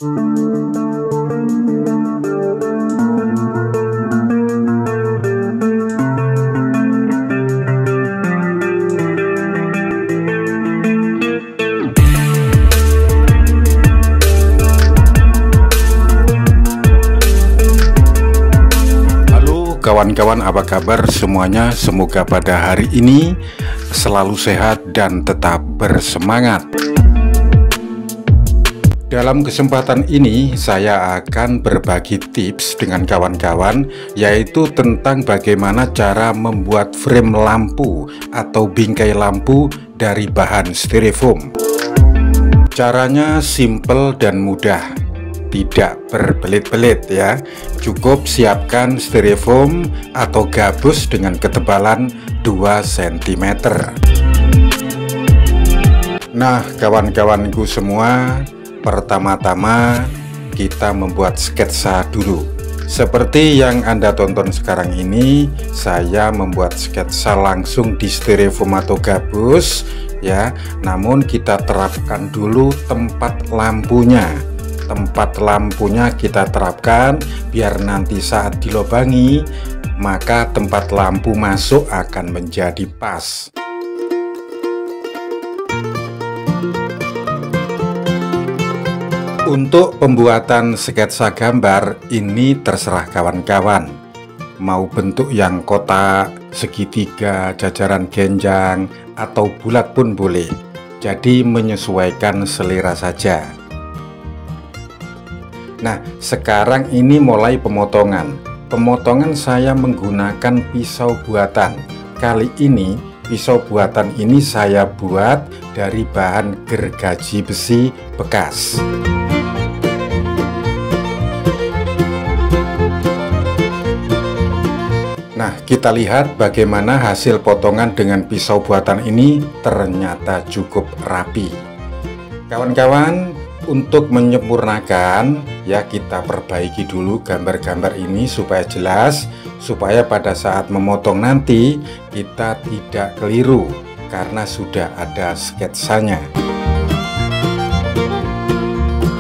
Kawan-kawan, apa kabar semuanya? Semoga pada hari ini selalu sehat dan tetap bersemangat. Dalam kesempatan ini saya akan berbagi tips dengan kawan-kawan, yaitu tentang bagaimana cara membuat frame lampu atau bingkai lampu dari bahan styrofoam. Caranya simple dan mudah, tidak berbelit-belit ya. Cukup siapkan styrofoam atau gabus dengan ketebalan 2 cm. Nah, kawan-kawanku semua, pertama-tama kita membuat sketsa dulu. Seperti yang Anda tonton sekarang ini, saya membuat sketsa langsung di styrofoam atau gabus ya. Namun kita terapkan dulu tempat lampunya. Tempat lampunya kita terapkan biar nanti saat dilobangi, maka tempat lampu masuk akan menjadi pas. Untuk pembuatan sketsa gambar ini terserah kawan-kawan. Mau bentuk yang kotak, segitiga, jajaran genjang, atau bulat pun boleh. Jadi menyesuaikan selera saja. Nah, sekarang ini mulai pemotongan. Pemotongan saya menggunakan pisau buatan. Kali ini pisau buatan ini saya buat dari bahan gergaji besi bekas. Nah, kita lihat bagaimana hasil potongan dengan pisau buatan ini. Ternyata cukup rapi. Kawan-kawan, untuk menyempurnakan ya, kita perbaiki dulu gambar-gambar ini supaya jelas, supaya pada saat memotong nanti kita tidak keliru karena sudah ada sketsanya.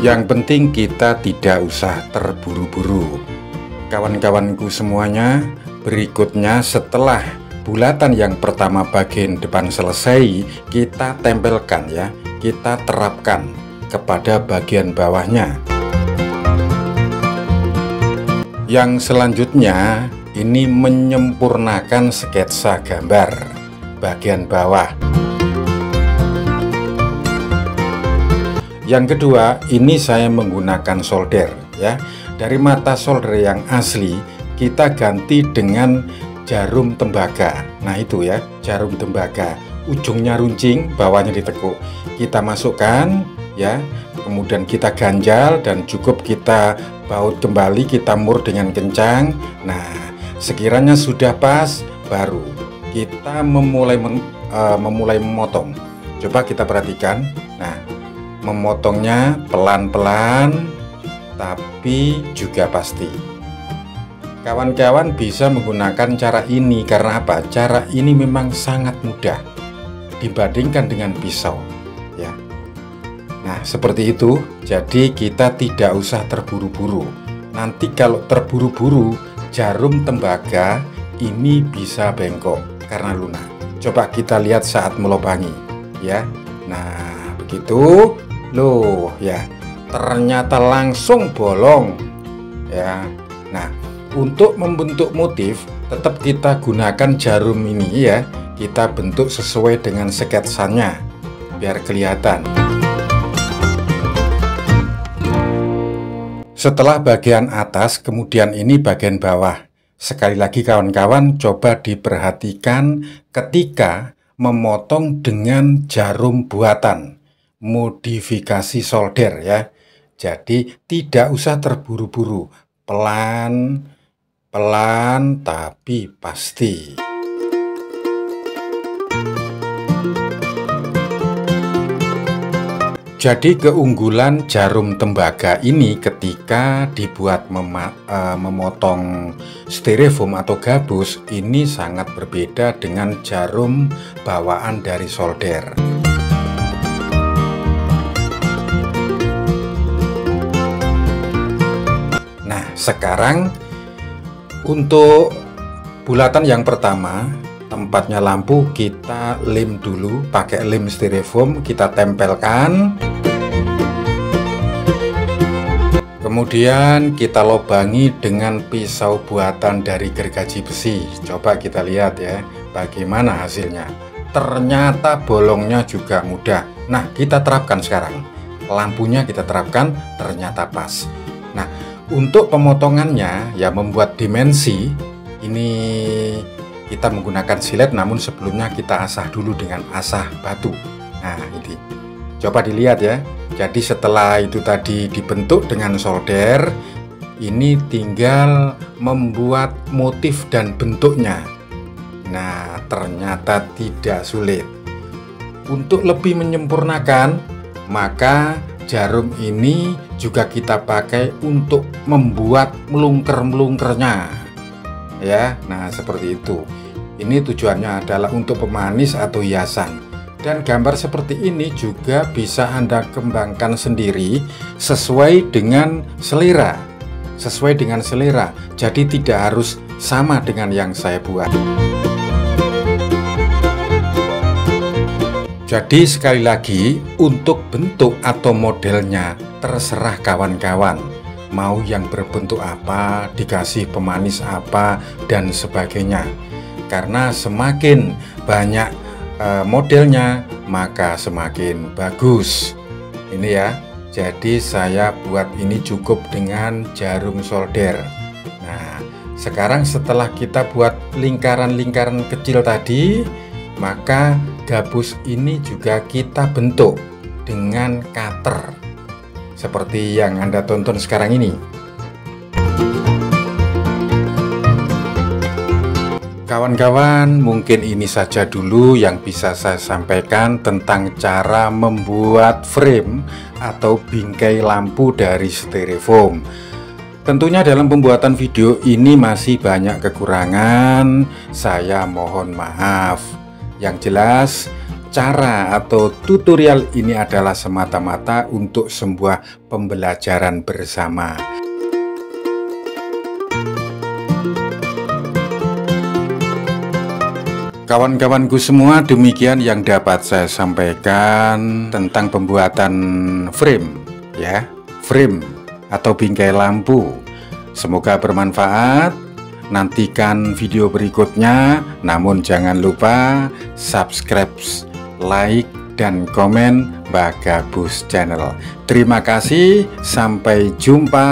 Yang penting kita tidak usah terburu-buru. Kawan-kawanku semuanya, berikutnya setelah bulatan yang pertama bagian depan selesai, kita tempelkan ya, kita terapkan kepada bagian bawahnya. Yang selanjutnya ini menyempurnakan sketsa gambar bagian bawah. Yang kedua, ini saya menggunakan solder ya. Dari mata solder yang asli kita ganti dengan jarum tembaga. Nah itu ya, jarum tembaga, ujungnya runcing, bawahnya ditekuk. Kita masukkan ya, kemudian kita ganjal dan cukup kita baut kembali, kita mur dengan kencang. Nah, sekiranya sudah pas, baru kita memulai memotong. Coba kita perhatikan. Nah, memotongnya pelan-pelan tapi juga pasti. Kawan-kawan bisa menggunakan cara ini karena apa? Cara ini memang sangat mudah dibandingkan dengan pisau ya. Nah, seperti itu. Jadi kita tidak usah terburu-buru. Nanti kalau terburu-buru, jarum tembaga ini bisa bengkok karena lunak. Coba kita lihat saat melobangi ya. Nah, begitu. Loh ya, ternyata langsung bolong ya. Nah, untuk membentuk motif tetap kita gunakan jarum ini ya. Kita bentuk sesuai dengan sketsanya biar kelihatan. Setelah bagian atas, kemudian ini bagian bawah. Sekali lagi kawan-kawan, coba diperhatikan ketika memotong dengan jarum buatan, modifikasi solder ya. Jadi tidak usah terburu-buru, pelan-pelan tapi pasti. Jadi keunggulan jarum tembaga ini ketika dibuat memotong styrofoam atau gabus ini sangat berbeda dengan jarum bawaan dari solder. sekarang untuk bulatan yang pertama, tempatnya lampu kita lem dulu pakai lem styrofoam, kita tempelkan. Kemudian kita lobangi dengan pisau buatan dari gergaji besi. Coba kita lihat ya, bagaimana hasilnya. Ternyata bolongnya juga mudah. Nah, kita terapkan sekarang. Lampunya kita terapkan, ternyata pas. Nah, untuk pemotongannya ya, membuat dimensi ini kita menggunakan silet, namun sebelumnya kita asah dulu dengan asah batu. Nah, ini coba dilihat ya. Jadi setelah itu tadi dibentuk dengan solder, ini tinggal membuat motif dan bentuknya. Nah, ternyata tidak sulit. Untuk lebih menyempurnakan, maka jarum ini juga kita pakai untuk membuat melungker-melungkernya. Ya, nah seperti itu. Ini tujuannya adalah untuk pemanis atau hiasan. Dan gambar seperti ini juga bisa Anda kembangkan sendiri sesuai dengan selera. Sesuai dengan selera. Jadi tidak harus sama dengan yang saya buat. Jadi sekali lagi, untuk bentuk atau modelnya terserah kawan-kawan. Mau yang berbentuk apa, dikasih pemanis apa, dan sebagainya. Karena semakin banyak modelnya, maka semakin bagus. Ini ya, jadi saya buat ini cukup dengan jarum solder. Nah, sekarang setelah kita buat lingkaran-lingkaran kecil tadi, maka gabus ini juga kita bentuk dengan cutter seperti yang Anda tonton sekarang ini. Kawan-kawan, mungkin ini saja dulu yang bisa saya sampaikan tentang cara membuat frame atau bingkai lampu dari styrofoam. Tentunya dalam pembuatan video ini masih banyak kekurangan, saya mohon maaf. Yang jelas, cara atau tutorial ini adalah semata-mata untuk sebuah pembelajaran bersama. Kawan-kawanku semua, demikian yang dapat saya sampaikan tentang pembuatan frame ya, frame atau bingkai lampu. Semoga bermanfaat. Nantikan video berikutnya, namun jangan lupa subscribe, like, dan komen Bagabus Channel. Terima kasih, sampai jumpa.